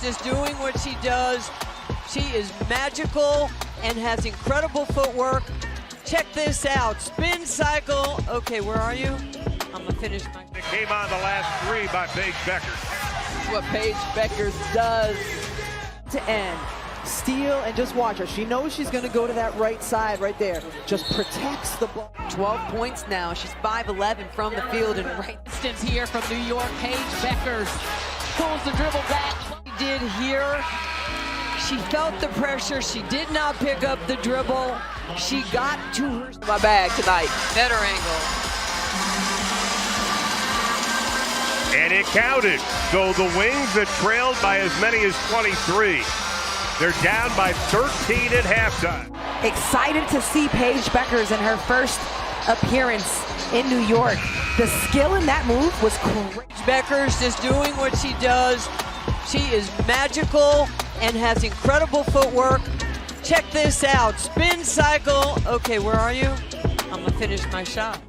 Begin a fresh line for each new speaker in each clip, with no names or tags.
just doing what she does. She is magical and has incredible footwork. Check this out, spin cycle. Okay, where are you? I'm gonna finish my...
It came on the last three by Paige Bueckers.
What Paige Bueckers does to end. Steal and just watch her. She knows she's gonna go to that right side right there. Just protects the ball.
12 points now. She's 5'11" from the field and right
distance here from New York. Paige Bueckers pulls the dribble back.
She did here. She felt the pressure. She did not pick up the dribble. She got to her...
My bag tonight.
Better angle.
And it counted. So the Wings that trailed by as many as 23. They're down by 13 at halftime.
excited to see Paige Bueckers in her first appearance in New York. The skill in that move was great.
Bueckers just doing what she does. She is magical and has incredible footwork. Check this out, spin cycle. Okay, where are you? I'm gonna finish my shot.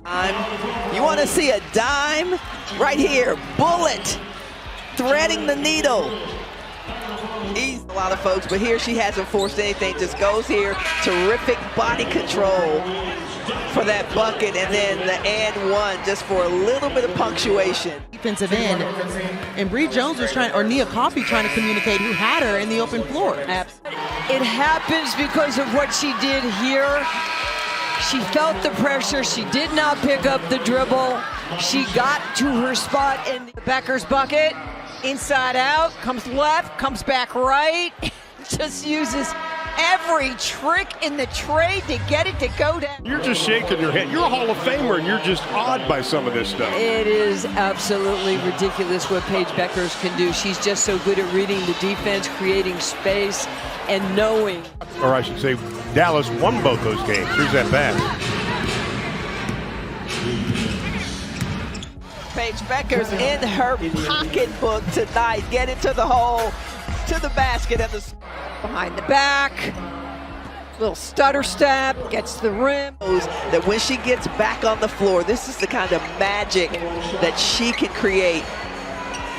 You want to see a dime? Right here, bullet, threading the needle. Easy, a lot of folks, but here she hasn't forced anything, just goes here. Terrific body control for that bucket, and then the and one just for a little bit of punctuation.
Defensive end, and Bree Jones was trying, or Nia Coffey trying to communicate who had her in the open floor.
It happens because of what she did here. She felt the pressure. She did not pick up the dribble. She got to her spot in the Bueckers bucket. Inside out, comes left, comes back right. Just uses every trick in the trade to get it to go down.
You're just shaking your head. You're a Hall of Famer, and you're just awed by some of this stuff.
It is absolutely ridiculous what Paige Bueckers can do. She's just so good at reading the defense, creating space, and knowing.
Or I should say, Dallas won both those games. Here's that pass.
Paige Bueckers in her pocketbook tonight. Get into the hole, to the basket at the
Behind the back, little stutter step, gets to the rim.
That when she gets back on the floor, this is the kind of magic that she can create.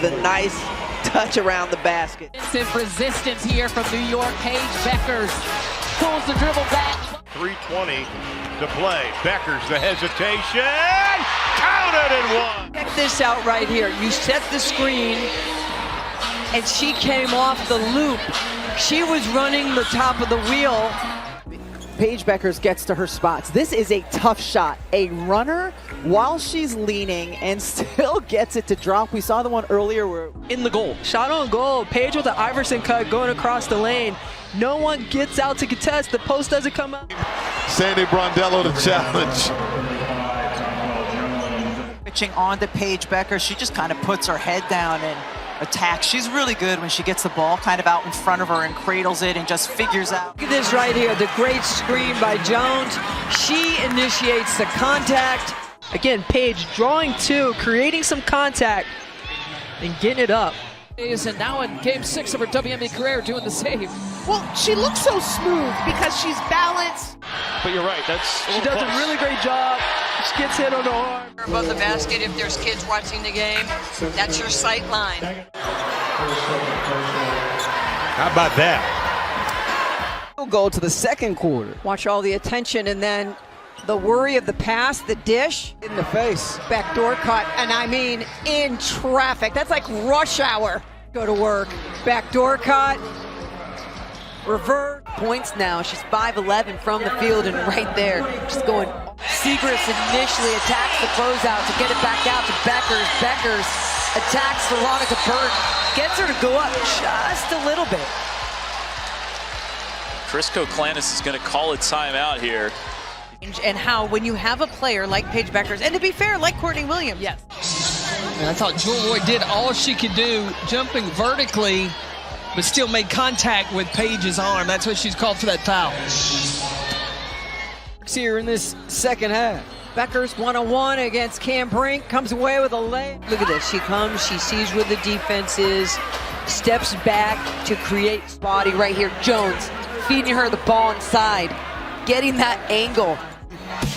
The nice touch around the basket.
Resistance here from New York. Paige Bueckers pulls the dribble back.
3:20 to play. Bueckers, the hesitation. Counted and one.
Check this out right here. You set the screen, and she came off the loop. She was running the top of the wheel.
Paige Bueckers gets to her spots. This is a tough shot. A runner while she's leaning and still gets it to drop. We saw the one earlier where
in the goal. Shot on goal. Paige with the Iverson cut going across the lane. No one gets out to contest. The post doesn't come out.
Sandy Brondello to challenge.
Pitching on to Paige Bueckers. She just kind of puts her head down and attacks. She's really good when she gets the ball kind of out in front of her and cradles it and just figures out.
Look at this right here, the great screen by Jones. She initiates the contact.
Again, Paige drawing two, creating some contact, and getting it up.
And now in game 6 of her WNBA career doing the save.
Well, she looks so smooth because she's balanced.
But you're right,
She does a really great job. She gets hit on the arm.
Above the basket, if there's kids watching the game, that's your sight line.
How about that?
we'll go to the second quarter.
Watch all the attention, and then the worry of the pass, the dish.
In the face.
Backdoor cut, and I mean in traffic. That's like rush hour. Go to work. Backdoor cut. Reverse.
points now. She's 5'11" from the field and right there. She's going. Segrist initially attacks the closeout to get it back out to Bueckers. Bueckers attacks Veronica Burton. Gets her to go up just a little bit.
Crisco Clanis is going to call a timeout here.
And how when you have a player like Paige Bueckers, and to be fair, like Courtney Williams.
Yes. And I thought Jewel Lloyd did all she could do, jumping vertically, but still made contact with Paige's arm. That's what she's called for that foul.
Here in this second half. Bueckers 1-on-1 against Cam Brink, comes away with a lay. Look at this, she comes, she sees where the defense is, steps back to create.
Body right here, Jones feeding her the ball inside, getting that angle.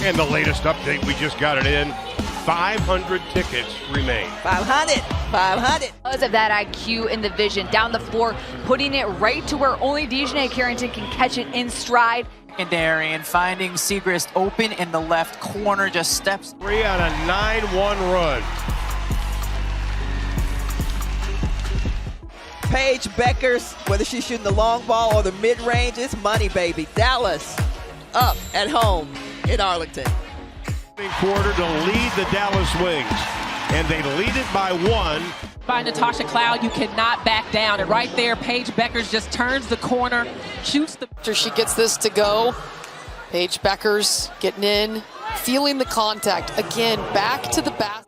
And the latest update, we just got it in. 500 tickets remain.
500. 500.
Because of that IQ and the vision down the floor, putting it right to where only Dejanay Carrington can catch it in stride.
Secondary and finding Siegrist open in the left corner, just steps.
3 on a 9-1 run.
Paige Bueckers, whether she's shooting the long ball or the mid-range, it's money, baby. Dallas up at home in Arlington.
Quarter to lead the Dallas Wings, and they lead it by 1.
By Natasha Cloud, you cannot back down. And right there, Paige Bueckers just turns the corner, shoots the...
After she gets this to go, Paige Bueckers getting in, feeling the contact. Again, back to the basket.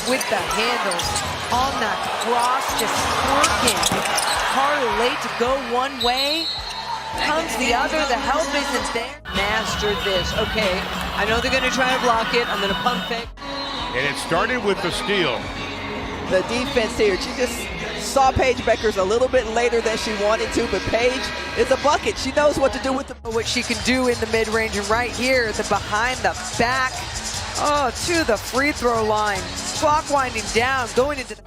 With the handles on that cross, just working. Harder late to go one way, comes the other, the help isn't there.
Mastered this. Okay, I know they're going to try to block it. I'm going to pump fake.
And it started with the steal.
The defense here, she just saw Paige Bueckers a little bit later than she wanted to, but Paige is a bucket. She knows what to do with the...
What she can do in the mid-range, and right here, the behind the back, to the free throw line. Clock winding down, going into the...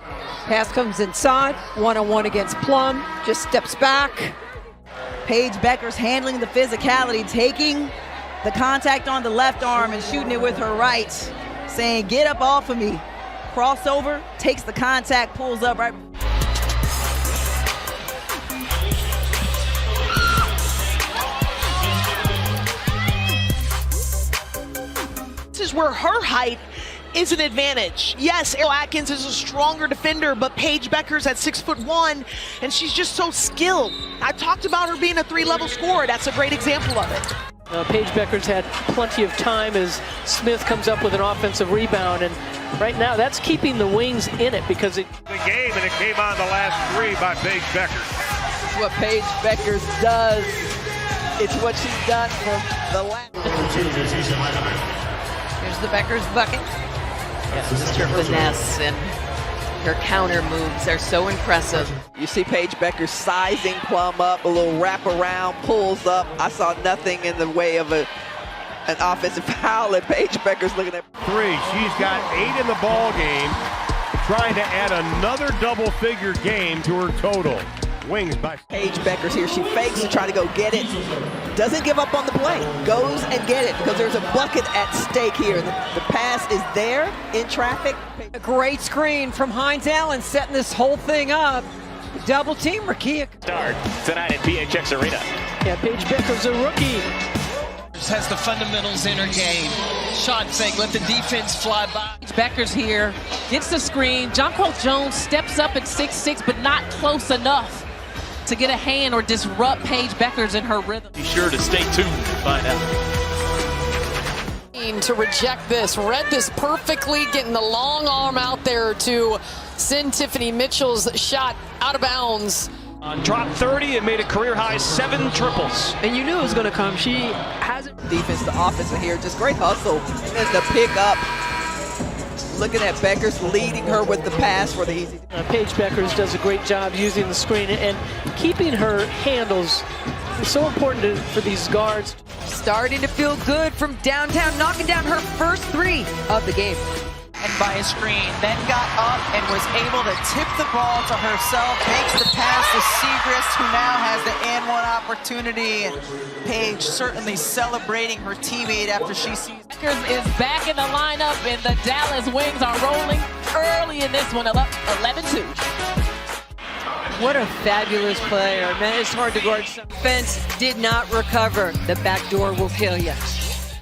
Pass comes inside, one-on-one against Plum, just steps back.
Paige Bueckers handling the physicality, taking the contact on the left arm and shooting it with her right, saying, get up off of me. Crossover, takes the contact, pulls up right.
This is where her height is an advantage. Yes, Errol Atkins is a stronger defender, but Paige Bueckers at 6'1", and she's just so skilled. I talked about her being a 3-level scorer. That's a great example of it.
Paige Bueckers had plenty of time as Smith comes up with an offensive rebound, and right now that's keeping the Wings in it because it...
The game, and it came on the last 3 by Paige Bueckers.
It's what Paige Bueckers does. It's what she's done for the last...
Here's the Bueckers bucket. Yeah, just her finesse and her counter moves are so impressive.
You see Paige Bueckers sizing Plum up, a little wraparound, pulls up. I saw nothing in the way of an offensive foul, and Paige Bueckers looking at
3. She's got 8 in the ball game, trying to add another double-figure game to her total. Wings by
Paige Bueckers here. She fakes to try to go get it. Doesn't give up on the play. Goes and get it because there's a bucket at stake here. The pass is there in traffic.
A great screen from Hines Allen setting this whole thing up. Double team Rakia.
Start tonight at PHX Arena.
Yeah, Paige Bueckers a rookie. Has the fundamentals in her game. Shot fake, let the defense fly by.
Bueckers here, gets the screen. Jonquel Jones steps up at 6'6", but not close enough to get a hand or disrupt Paige Bueckers in her rhythm.
Be sure to stay tuned to find out.
To reject this, read this perfectly, getting the long arm out there to send Tiffany Mitchell's shot out of bounds.
Dropped 30 and made a career-high 7 triples.
And you knew it was going to come. She hasn't...
Defense to offense here, just great hustle. And there's the pick up. Looking at Bueckers leading her with the pass for the easy.
Paige Bueckers does a great job using the screen and keeping her handles. It's so important for these guards.
Starting to feel good from downtown, knocking down her first 3 of the game.
And by a screen, then got up and was able to tip the ball to herself, makes the pass to Siegrist, who now has the and-one opportunity. And Paige certainly celebrating her teammate after she sees...
Bueckers is back in the lineup, and the Dallas Wings are rolling early in this one, up 11-2.
What a fabulous player. Man, it's hard to guard. Defense did not recover. The back door will kill you.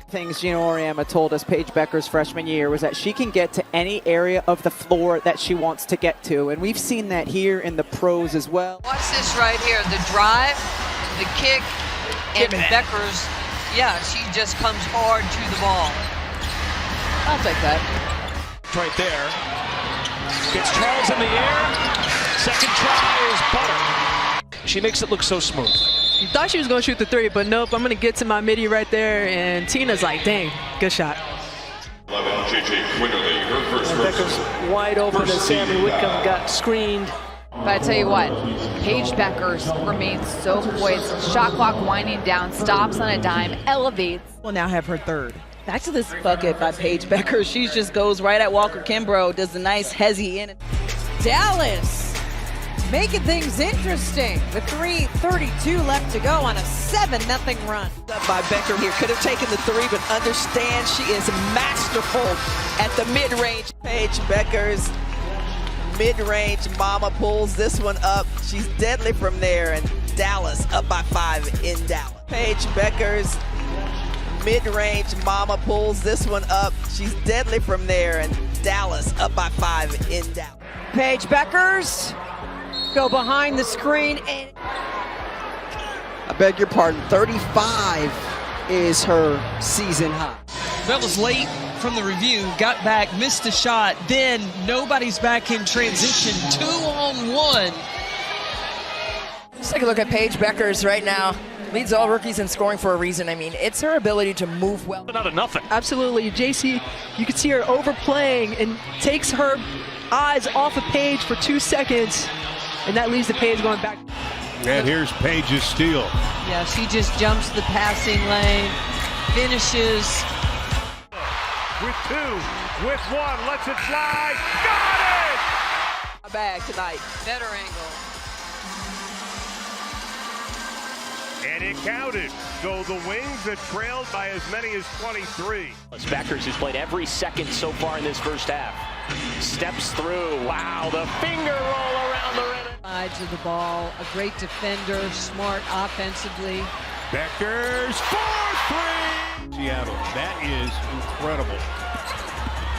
Things Gino Auriemma told us Paige Bueckers' freshman year was that she can get to any area of the floor that she wants to get to, and we've seen that here in the pros as well.
Watch this right here, the drive, the kick, and Bueckers, yeah, she just comes hard to the ball.
I'll take that.
Right there. Gets Charles in the air. Second try is Butter. She makes it look so smooth.
You thought she was going to shoot the 3, but nope, I'm going to get to my midi right there, and Tina's like, dang, good shot. Bueckers wide open, and Sammy Whitcomb got screened.
But I tell you what, Paige Bueckers remains so poised. Shot clock winding down, stops on a dime, elevates.
Will now have her 3rd. Back to this bucket by Paige Bueckers. She just goes right at Walker Kimbrough, does a nice hezzy in. Dallas making things interesting with 3:32 left to go on a 7-0 run.
Up by Becker here. Could have taken the three, but understand she is masterful at the mid-range. Paige Bueckers, mid-range mama pulls this one up. She's deadly from there, and Dallas up by 5 in Dallas. Paige Bueckers, mid-range mama pulls this one up. She's deadly from there, and Dallas up by 5 in Dallas.
Paige Bueckers go behind the screen and
I beg your pardon, 35 is her season high.
That was late from the review, got back, missed a shot, then nobody's back in transition, 2-on-1.
Let's take a look at Paige Bueckers right now. Leads all rookies in scoring for a reason. I mean, it's her ability to move well.
Not a nothing.
Absolutely. JC, you can see her overplaying and takes her eyes off of Paige for 2 seconds, and that leads to Paige going back.
And here's Paige's steal.
yeah, she just jumps the passing lane, finishes.
With 2, with 1, lets it fly. Got it!
My bag tonight.
Better angle.
And it counted. So the Wings are trailed by as many as 23.
Bueckers has played every second so far in this first half. Steps through. Wow, the finger roll around the rim.
Sides of the ball, a great defender, smart offensively.
Bueckers for 3. Seattle, that is incredible.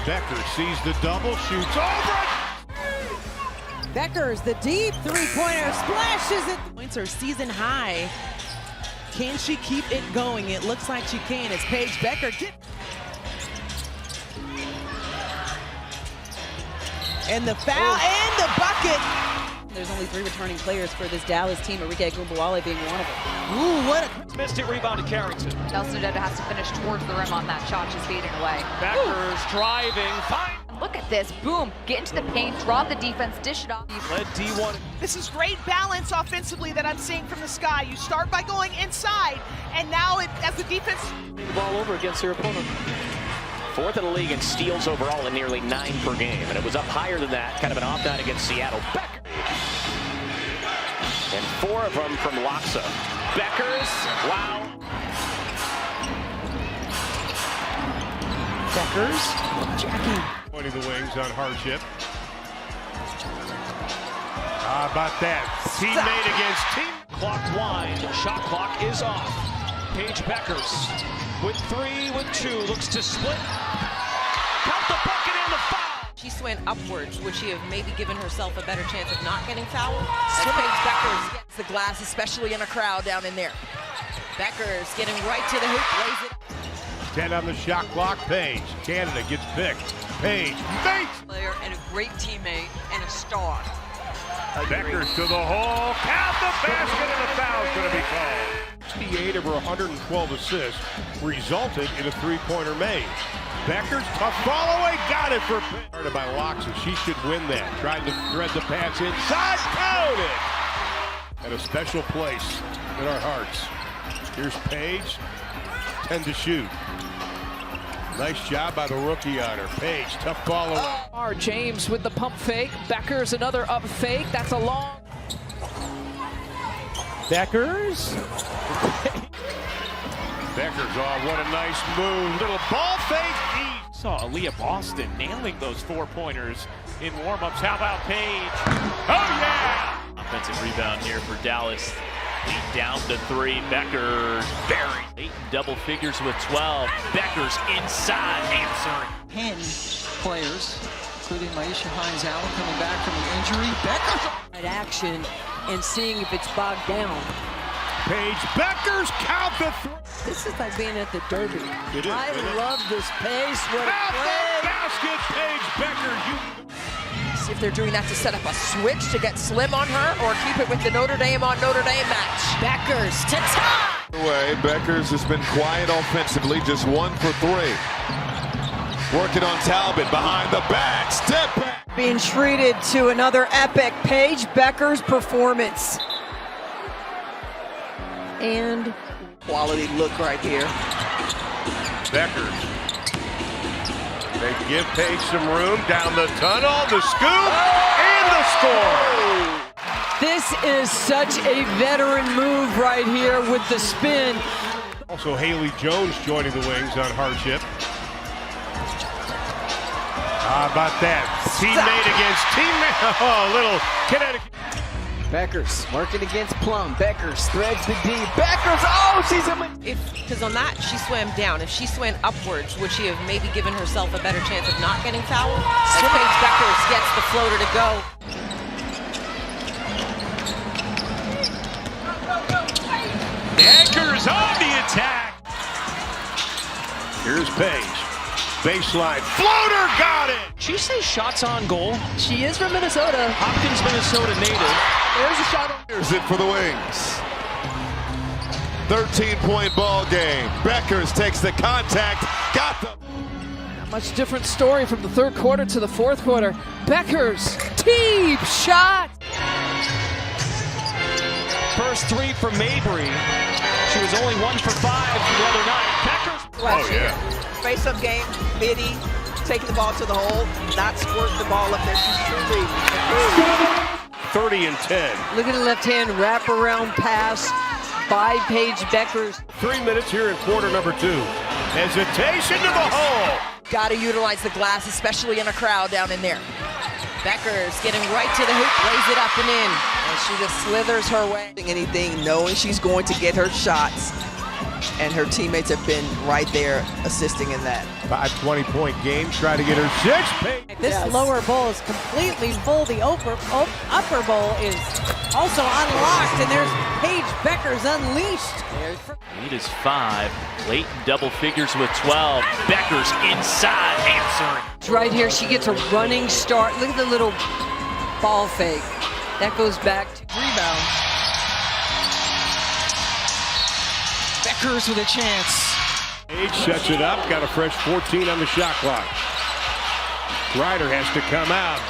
Bueckers sees the double, shoots over it.
Bueckers, the deep three-pointer, splashes it.
Points are season high. Can she keep it going? It looks like she can as Paige Bueckers and the foul and the bucket.
There's only 3 returning players for this Dallas team, Enrique Gumbawale being one of them.
Ooh, what a
Missed it, rebound to Carrington.
Nelson Odetta has to finish towards the rim on that shot. She's fading away.
Bueckers driving, fine.
Look at this. Boom. Get into the paint, draw the defense, dish it off.
Led D1.
This is great balance offensively that I'm seeing from the Sky. You start by going inside, and now as the defense...
The ball over against her opponent.
4th in the league in steals overall and nearly 9 per game. And it was up higher than that. Kind of an off night against Seattle. Bueckers. And 4 of them from Loxa. Bueckers. Wow.
Bueckers. Jackie.
Pointing the Wings on hardship. How about that? Teammate against team.
Clock wind. Shot clock is off. Paige Bueckers with 3, with 2. Looks to split. Count the bucket and the foul.
She swung upwards. Would she have maybe given herself a better chance of not getting fouled? As Paige Bueckers gets the glass, especially in a crowd down in there. Bueckers getting right to the hoop, lays it.
10 on the shot clock. Paige. Canada gets picked. Paige makes.
Player and a great teammate and a star.
Bueckers to the hole. Count the basket, and the foul's going to be called. 68 of her 112 assists resulted in a 3-pointer made. Bueckers, tough fall away, got it for Paige. Started by Loxa. She should win that. Tried to thread the pass inside, counted. At a special place in our hearts. Here's Paige, 10 to shoot. Nice job by the rookie on her. Paige, tough ball away.
James with the pump fake. Bueckers another up fake. That's a long.
Bueckers. Bueckers, oh, what a nice move. Little ball fake.
Saw Aaliyah Boston nailing those 4-pointers in warm-ups. How about Paige? Oh, yeah! Offensive rebound here for Dallas. Lead down to 3. Bueckers buried. 8 in double figures with 12. Bueckers inside answering.
10 players, including Maisha Hines-Allen coming back from an injury. Bueckers
At action and seeing if it's bogged down.
Paige Bueckers, count the 3.
This is like being at the Derby.
It is,
I
isn't it?
love this pace. What a
Count
play.
the basket, Paige Bueckers.
See if they're doing that to set up a switch to get Slim on her or keep it with the Notre Dame on Notre Dame match.
Bueckers to tie.
Way, Bueckers has been quiet offensively, just 1 for 3. Working on Talbot behind the back, step back.
Being treated to another epic Paige Bueckers performance. And
Quality look right here.
Bueckers. They give Paige some room down the tunnel. The scoop. and the score.
This is such a veteran move right here with the spin.
Also, Haley Jones joining the wings on hardship. How about that? Teammate against teammate. Oh, little Connecticut.
Bueckers working against Plum. Bueckers threads the D. Bueckers, oh, she's in.
Because on that, she swam down. If she swam upwards, would she have maybe given herself a better chance of not getting fouled? As Paige Bueckers gets the floater to go.
Bueckers on the attack.
Here's Paige. Baseline floater, got it.
She says shots on goal. She is from Minnesota. Hopkins, Minnesota native. There's a shot on.
Here's it for the Wings. 13-point ball game. Bueckers takes the contact. Got them.
Much different story from the third quarter to the fourth quarter. Bueckers, deep shot.
First three for Mabry. She was only 1 for 5 the other night. Bueckers.
Oh, yeah.
Face-up game, midi, taking the ball to the hole, not squirting the ball up there. She's truly improved.
30 and 10.
Look at the left-hand wraparound pass by Paige Bueckers.
3 minutes here in quarter number 2. Hesitation to the hole.
Got to utilize the glass, especially in a crowd down in there.
Bueckers getting right to the hoop, lays it up and in.
And she just slithers her way. Anything, knowing she's going to get her shots. And her teammates have been right there assisting in that.
5-20-point game, try to get her 6.
This lower bowl is completely full. The upper bowl is also unlocked, and there's Paige Bueckers unleashed.
Lead is 5. Late in double figures with 12. Bueckers inside answering.
Right here, she gets a running start. Look at the little ball fake. That goes back to
Rebound. Bueckers with a chance.
Paige sets it up, got a fresh 14 on the shot clock. Ryder has to come out.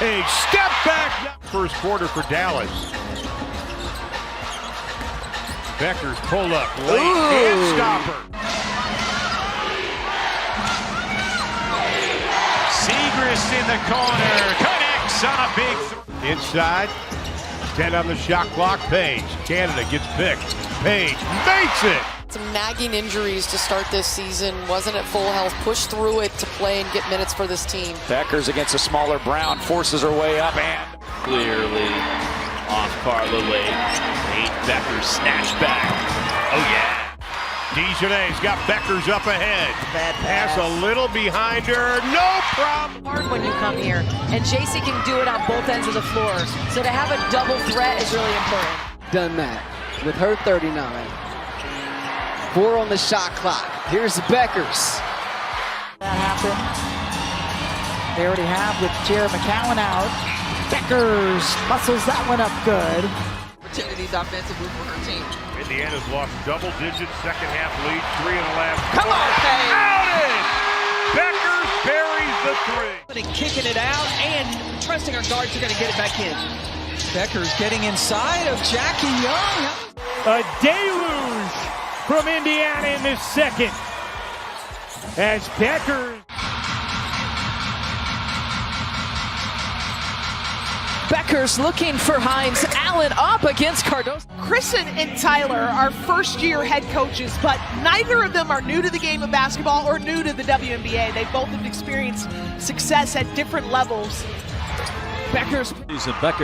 Paige, step back. First quarter for Dallas. Bueckers pull up, late, can't stop her.
Segrist in the corner, connects on a big
Inside, 10 on the shot clock. Paige, Canada gets picked. Paige makes it.
Some nagging injuries to start this season. Wasn't at full health. Pushed through it to play and get minutes for this team.
Bueckers against a smaller Brown forces her way up and
clearly off Carla Lake. Paige Bueckers snatch back. Oh yeah.
Dejanay's got Bueckers up ahead.
Bad
pass a little behind her. No problem.
Hard when you come here, and JC can do it on both ends of the floor. So to have a double threat is really important.
done that with her 39. 4 on the shot clock. Here's the Bueckers.
That happened. They already have with Jared McCowan out. Bueckers muscles that one up good.
Opportunities offensively for her team.
Indiana's lost double-digit second-half lead, 3 in the last.
Come on, Paige!
Outed! Bueckers buries the 3.
And kicking it out and trusting our guards are going to get it back in. Bueckers getting inside of Jackie Young.
A deluge from Indiana in this second. As
Bueckers looking for Hines. Allen up against Cardoso.
Kristen and Tyler are first-year head coaches, but neither of them are new to the game of basketball or new to the WNBA. They both have experienced success at different levels.
Bueckers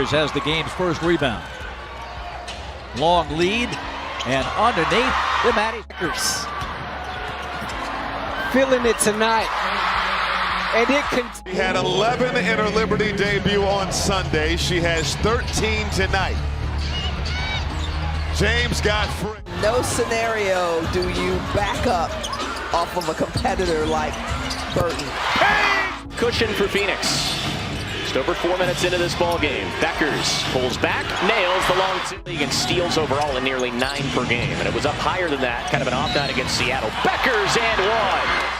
has the game's first rebound. Long lead, and underneath the Maddie Bueckers.
Feeling it tonight. And it
She had 11 in her Liberty debut on Sunday. She has 13 tonight. James got free.
No scenario do you back up off of a competitor like Burton.
Cushion for Phoenix. Just over 4 minutes into this ball game. Bueckers pulls back, nails the long two, and steals overall in nearly 9 per game. And it was up higher than that, kind of an off night against Seattle. Bueckers and 1.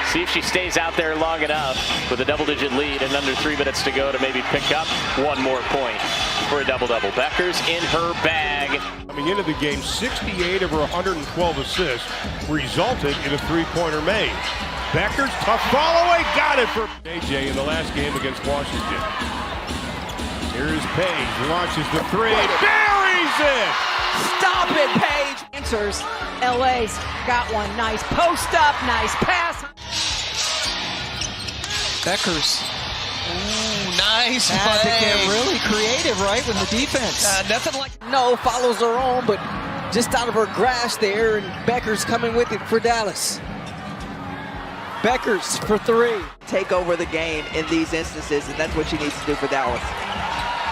See if she stays out there long enough with a double-digit lead and under 3 minutes to go to maybe pick up 1 more point for a double-double. Bueckers in her bag.
Coming into the game, 68 of her 112 assists resulted in a 3-pointer made. Bueckers, tough follow away, got it for AJ in the last game against Washington. Here's Paige, launches the three, buries it!
Stop it, Paige. Answers. LA's got one. Nice post up, nice pass.
Bueckers. Ooh, nice.
Had to get
play.
really creative, right, with the defense.
Nothing like.
No, follows her own, but just out of her grasp there, and Bueckers coming with it for Dallas. Bueckers for three.
Take over the game in these instances, and that's what she needs to do for Dallas.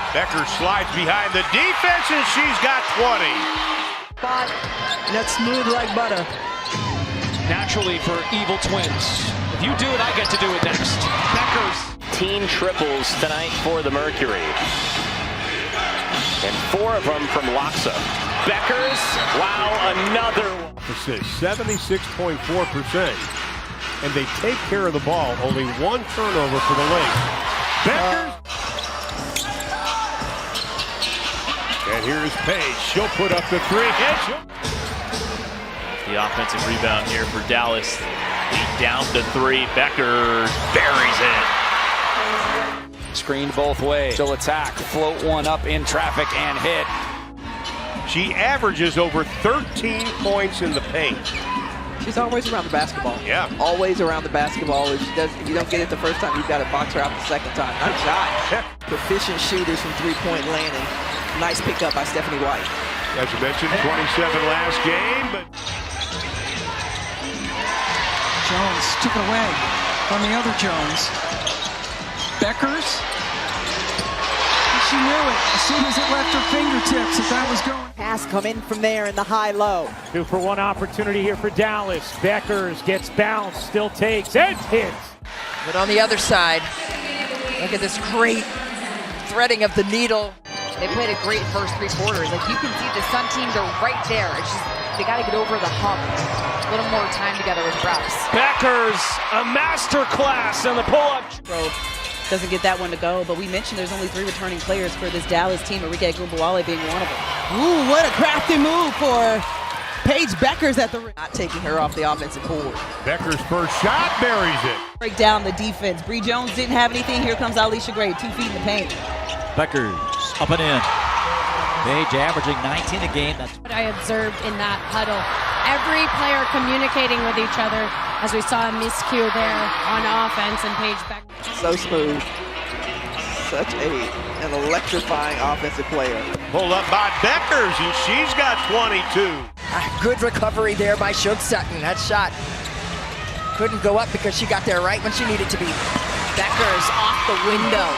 Bueckers slides behind the defense, and she's got 20.
Spot, and that's smooth like butter.
Naturally for evil twins. If you do it, I get to do it next. Bueckers.
Team triples tonight for the Mercury. And 4 of them from Loxa. Bueckers, wow, another one.
Assist, 76.4%. And they take care of the ball. Only 1 turnover for the Lynx. Bueckers. And here's Paige. She'll put up the 3.
The offensive rebound here for Dallas. Lead down to 3. Bueckers buries it.
Screened both ways. She'll attack, float one up in traffic and hit.
She averages over 13 points in the paint.
She's always around the basketball.
Yeah.
Always around the basketball. If you don't get it the first time, you've got to box her out the second time. Nice shot. Proficient shooters from three-point land, and nice pickup by Stephanie White.
As you mentioned, 27 last game, but
Jones took it away from the other Jones. Bueckers. She knew it as soon as it left her fingertips that was going.
Pass come in from there in the high-low.
2-for-1 opportunity here for Dallas. Bueckers gets bounced, still takes, and hits.
But on the other side, look at this great threading of the needle.
They played a great first 3 quarters. Like, you can see the Sun teams are right there. It's just, they got to get over the hump. A little more time together with reps.
Bueckers, a master class on the pull-up.
Doesn't get that one to go, but we mentioned there's only 3 returning players for this Dallas team, Enrique Gumbawale being one of them. Ooh, what a crafty move for Paige Bueckers at the rim.
Not taking her off the offensive board.
Bueckers' first shot buries it.
Break down the defense. Bree Jones didn't have anything. Here comes Alicia Gray, 2 feet in the paint.
Bueckers up and in. Paige averaging 19 a game. That's
what I observed in that huddle. Every player communicating with each other, as we saw a miscue there on offense, and Paige Bueckers.
So smooth. Such an electrifying offensive player.
Pulled up by Bueckers, and she's got 22.
Good recovery there by Shook Sutton. That shot couldn't go up because she got there right when she needed to be. Bueckers off the window.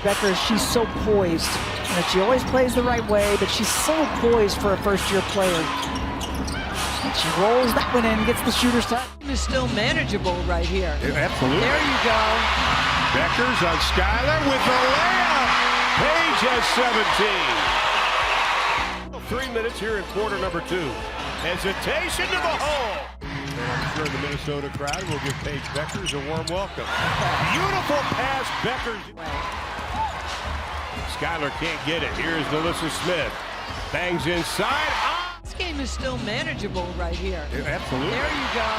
Bueckers, she's so poised. And she always plays the right way, but she's so poised for a first-year player. And she rolls that one in, gets the shooter's touch.
It's still manageable right here.
Yeah, absolutely.
There you go.
Bueckers on Skyler with the layup. Paige has 17. 3 minutes here in quarter number 2. Hesitation to the hole. And I'm sure the Minnesota crowd will give Paige Bueckers a warm welcome. Beautiful pass, Bueckers. Skyler can't get it. Here's Melissa Smith. Bangs inside.
This game is still manageable right here.
Yeah, absolutely.
There you go.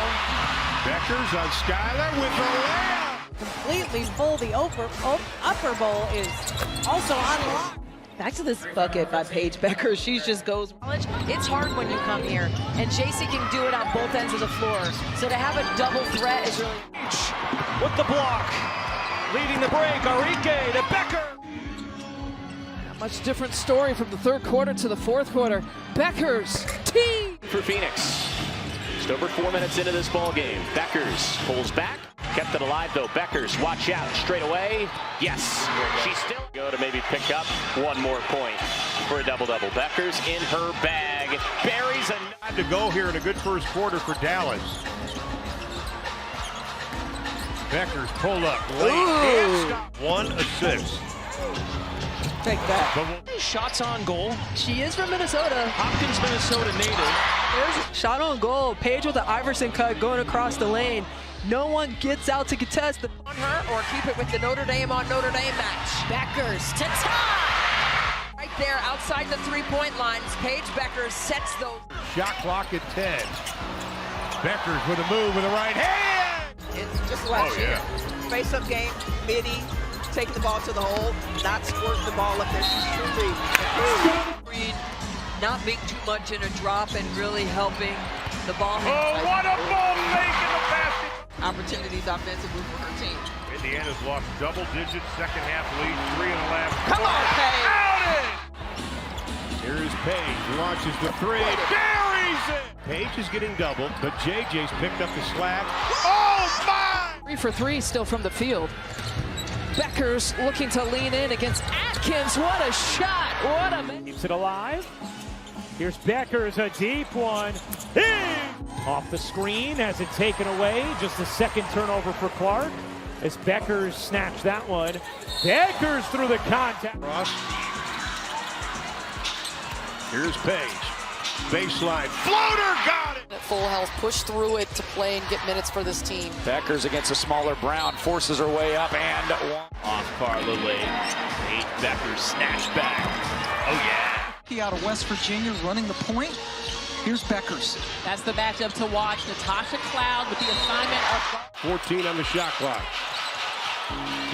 Bueckers on Skyler with the layup.
Completely full. The upper bowl is also unlocked. Back to this bucket by Paige Bueckers. She just goes.
It's hard when you come here, and JC can do it on both ends of the floor. So to have a double threat is really.
With the block, leading the break, Enrique to Bueckers.
Much different story from the third quarter to the fourth quarter. Bueckers, team
for Phoenix. Just over 4 minutes into this ball game. Bueckers pulls back, kept it alive though. Bueckers, watch out, straight away. Yes, she's still go to maybe pick up 1 more point for a double-double. Bueckers in her bag, buries a
time to go here in a good first quarter for Dallas. Bueckers pulled up late, can't stop. 1 assist.
Take that.
Shots on goal. She is from Minnesota. Hopkins, Minnesota native. There's a shot on goal. Paige with the Iverson cut going across the lane. No one gets out to contest the
on her or keep it with the Notre Dame on Notre Dame match.
Bueckers to tie.
Right there outside the 3-point lines. Paige Bueckers sets those.
Shot clock at 10. Bueckers with a move with the right hand.
It's just last year. Face-up game, midi. Take the ball to the hole, not squirt the ball up there. She's truly
Reed not being too much in a drop and really helping the ball.
Oh, what a ball fake in the basket!
opportunities offensively for her team.
Indiana's lost double-digit second-half lead, 3 in the last.
Come on, Paige!
Outed! Here's Paige, launches the three, buries it! Paige is getting doubled, but JJ's picked up the slack. Oh, my!
3 for 3 still from the field. Bueckers looking to lean in against Atkins. What a shot! What a...
Keeps it alive. Here's Bueckers, a deep one. In! Off the screen, has it taken away. Just a second turnover for Clark. As Bueckers snatched that one. Bueckers through the contact.
Ross. Here's Paige. Baseline. Floater got it!
At full health, push through it to play and get minutes for this team.
Bueckers against a smaller Brown, forces her way up and
off Carla Lade. Paige Bueckers snatch back. Oh yeah.
Out of West Virginia running the point. Here's Bueckers.
That's the matchup to watch. Natasha Cloud with the assignment of
14 on the shot clock.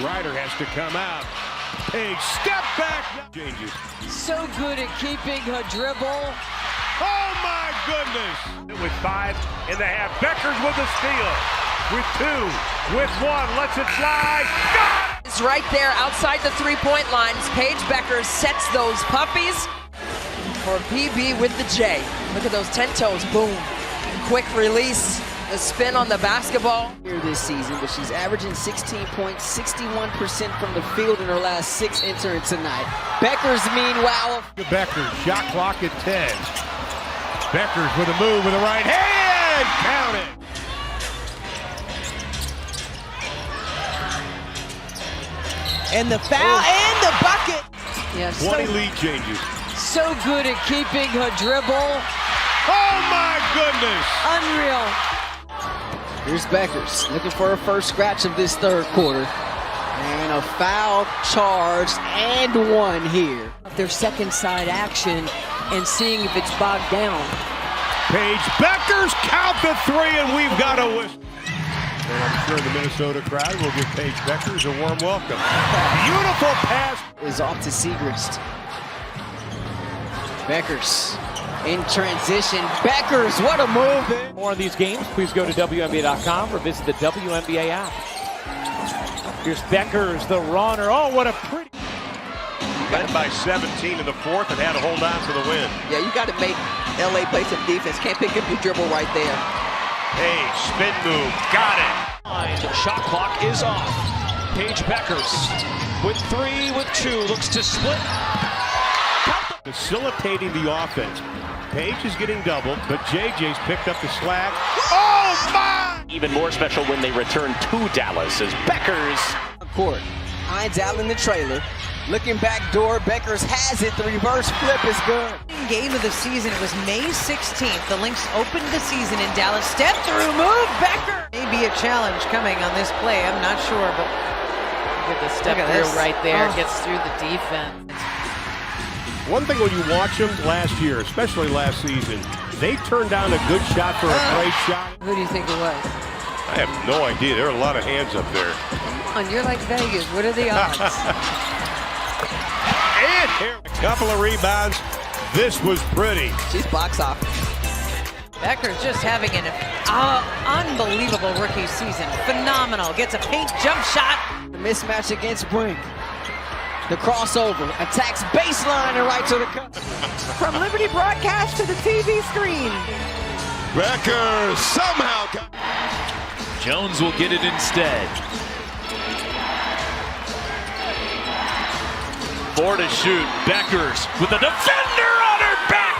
Ryder has to come out. Paige, step back. Changes.
So good at keeping her dribble.
Oh my goodness! With 5 in the half. Bueckers with the steal. With 2, with 1, lets it fly. Got it!
It's right there outside the three-point lines. Paige Bueckers sets those puppies for PB with the J. Look at those 10 toes, boom. Quick release, the spin on the basketball.
Here this season, but she's averaging 16 points, 61% from the field in her last 6 entering tonight. Bueckers, meanwhile.
Bueckers, shot clock at 10. Bueckers with a move with the right hand, count it.
And the foul and the bucket.
Yes.
20 lead changes.
So good at keeping her dribble.
Oh my goodness!
Unreal.
Here's Bueckers looking for her first scratch of this third quarter. And a foul charged and 1 here.
Their second side action and seeing if it's bogged down.
Paige Bueckers, count the 3, and we've got a whistle. And I'm sure the Minnesota crowd will give Paige Bueckers a warm welcome. Beautiful pass.
Is off to Segrist. Bueckers in transition. Bueckers, what a move.
For more of these games, please go to WNBA.com or visit the WNBA app. Here's Bueckers, the runner. Oh, what a pretty.
Led by 17 in the fourth and had to hold on to the win.
Yeah, you got to make LA play some defense. Can't pick up your dribble right there.
Hey, spin move, got it.
Shot clock is off. Paige Bueckers with 3, with 2, looks to split.
Facilitating the offense. Paige is getting doubled, but JJ's picked up the slack. Oh my!
Even more special when they return to Dallas as Bueckers.
Court. Hines out in the trailer. Looking back door, Bueckers has it. The reverse flip is good.
Game of the season. It was May 16th. The Lynx opened the season in Dallas. Step through move, Bueckers. Maybe a challenge coming on this play. I'm not sure, but
Look at the step through right there. Gets through the defense.
One thing when you watch them last year, especially last season, they turned down a good shot for a great shot.
Who do you think it was?
I have no idea. There are a lot of hands up there.
Come on, you're like Vegas. What are the odds?
And here, a couple of rebounds. This was pretty.
She's box office.
Bueckers just having an unbelievable rookie season. Phenomenal. Gets a paint jump shot.
The mismatch against Brink. The crossover, attacks baseline and right to the cup.
From Liberty Broadcast to the TV screen.
Bueckers somehow got.
Jones will get it instead. 4 to shoot. Bueckers with the defender on her back.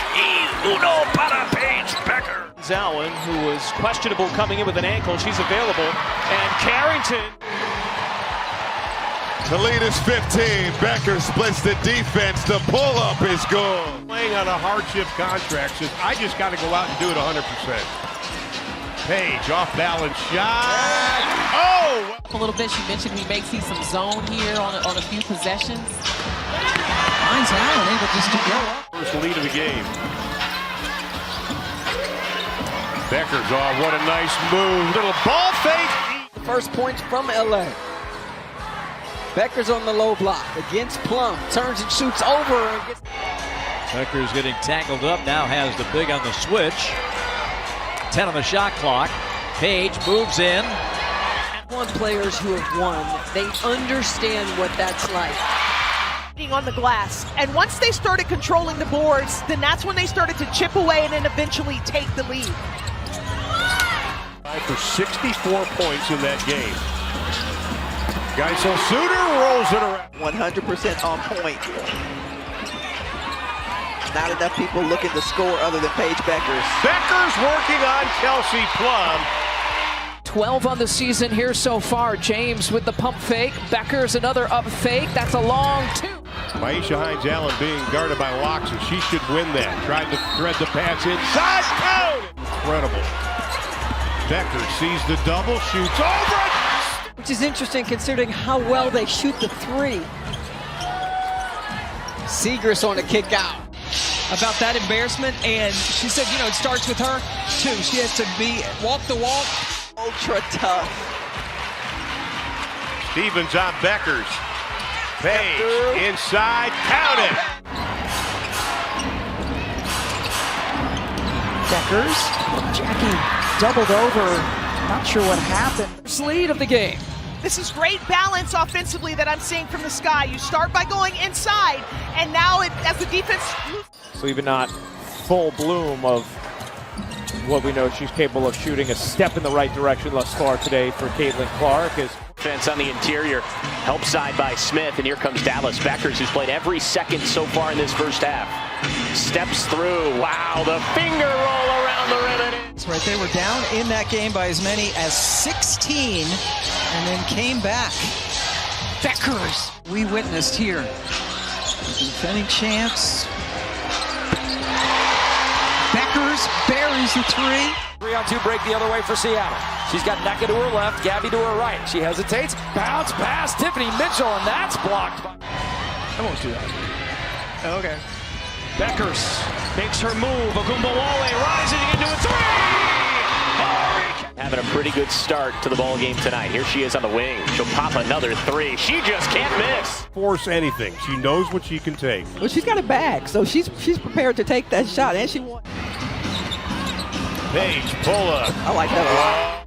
Uno para Paige Bueckers.
Allen, who was questionable coming in with an ankle, she's available. And Carrington.
The lead is 15. Bueckers splits the defense. The pull-up is good.
Playing on a hardship contract says, I just got to go out and do it 100%. Paige, off-balance shot. Oh!
a little bit. She mentioned we may see some zone here on a few possessions.
Finds Allen able just to go up.
First lead of the game. Bueckers off. What a nice move. Little ball fake.
First points from LA. Bueckers on the low block against Plum. Turns and shoots over and gets.
Bueckers getting tangled up, now has the big on the switch. 10 on the shot clock. Paige moves in.
One players who have won, they understand what that's like.
On the glass, and once they started controlling the boards, then that's when they started to chip away and then eventually take the lead.
For 64 points in that game. Geisel Suter rolls it around.
100% on point. Not enough people looking to score other than Paige Bueckers.
Bueckers working on Kelsey Plum.
12 on the season here so far. James with the pump fake. Bueckers another up fake. That's a long two.
Maisha Hines-Allen being guarded by Locks, and she should win that. Tried to thread the pass inside. Count! Incredible. Bueckers sees the double, shoots over it.
Which is interesting considering how well they shoot the three.
Siegrist on a kick out.
About that embarrassment, and she said, you know, it starts with her too. She has to walk the walk.
Ultra tough.
Stevens on Bueckers. Paige inside, count it.
Bueckers, Jackie doubled over. Not sure what happened.
Lead of the game.
This is great balance offensively that I'm seeing from the Sky. You start by going inside, and now as the defense.
So even not full bloom of what we know she's capable of shooting, a step in the right direction thus far today for Caitlin Clark. As
Defense on the interior, help side by Smith, and here comes Dallas Bueckers, who's played every second so far in this first half. Steps through, wow, the finger roll around the rim.
That's right, they were down in that game by as many as 16 and then came back. Bueckers, we witnessed here. Defending champs. Bueckers buries the three.
3-on-2 break the other way for Seattle. She's got Neka to her left, Gabby to her right. She hesitates, bounce pass, Tiffany Mitchell, and that's blocked.
I won't do that.
Okay.
Bueckers makes her move. Ogunbowale rising into a three.
Having a pretty good start to the ball game tonight. Here she is on the wing. She'll pop another three. She just can't miss.
Force anything. She knows what she can take.
Well, she's got it back, so she's prepared to take that shot, and she won.
Paige, pull up.
I like that a lot.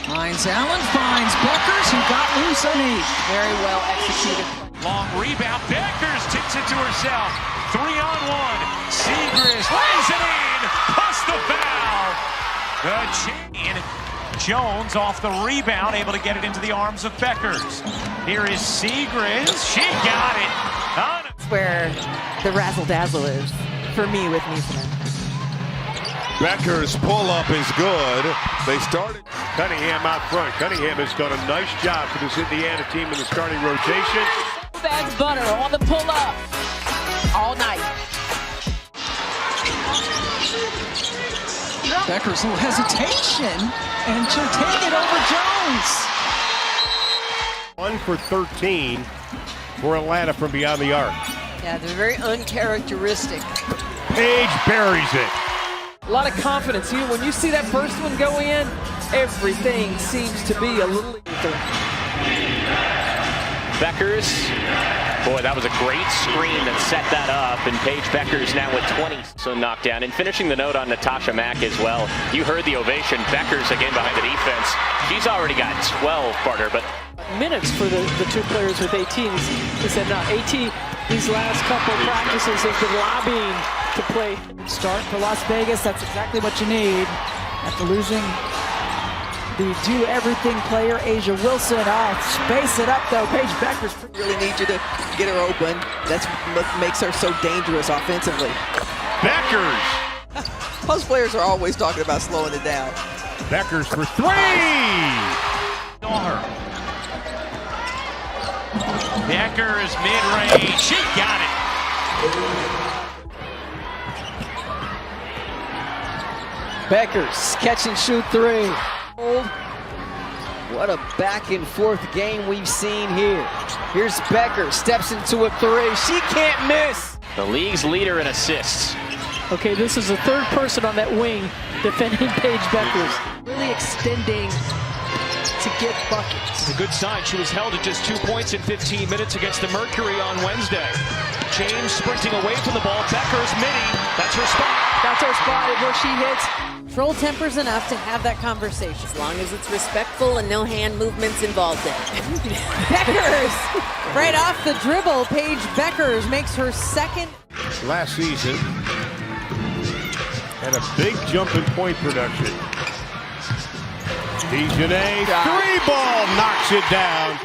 Hines-Allen finds Bueckers, who got loose underneath.
Very well executed.
Long rebound, Bueckers tips it to herself. 3-on-1, Siegrist lays it in, plus the foul. The chain, Jones off the rebound, able to get it into the arms of Bueckers. Here is Siegrist, she got it.
That's where the razzle-dazzle is, for me, with Nielsen.
Bueckers' pull-up is good. They started.
Cunningham out front. Cunningham has done a nice job for this Indiana team in the starting rotation.
Bags butter on the pull-up all night.
Bueckers' little hesitation, and she'll take it over Jones.
1 for 13 for Atlanta from beyond the arc.
Yeah, they're very uncharacteristic.
Paige buries it.
A lot of confidence here. When you see that first one go in, everything seems to be a little lethal.
Bueckers, boy, that was a great screen that set that up, and Paige Bueckers now with 20. So knocked down, and finishing the note on Natasha Mack as well. You heard the ovation. Bueckers again behind the defense. She's already got 12, Barter, but
minutes for the two players with AT. He said, no, AT, these last couple practices has been lobbying to play.
Start for Las Vegas, that's exactly what you need. After losing the do-everything player, Asia Wilson. Space it up, though. Paige Bueckers
really need you to get her open. That's what makes her so dangerous offensively.
Bueckers!
Most players are always talking about slowing it down.
Bueckers for three!
Bueckers mid-range, she got it.
Bueckers catch and shoot three. What a back and forth game we've seen here. Here's Bueckers, steps into a three. She can't miss.
the league's leader in assists.
Okay, this is the third person on that wing defending Paige Bueckers. Really extending to get buckets.
It's a good sign. She was held at just 2 points in 15 minutes against the Mercury on Wednesday. James sprinting away from the ball. Bueckers mini. That's her spot.
That's her spot where she hits.
Control tempers enough to have that conversation. As long as it's respectful and no hand movements involved in it.
Bueckers, right off the dribble, Paige Bueckers makes her second.
Last season, had a big jump in point production. Dijonay, 3-ball knocks it down.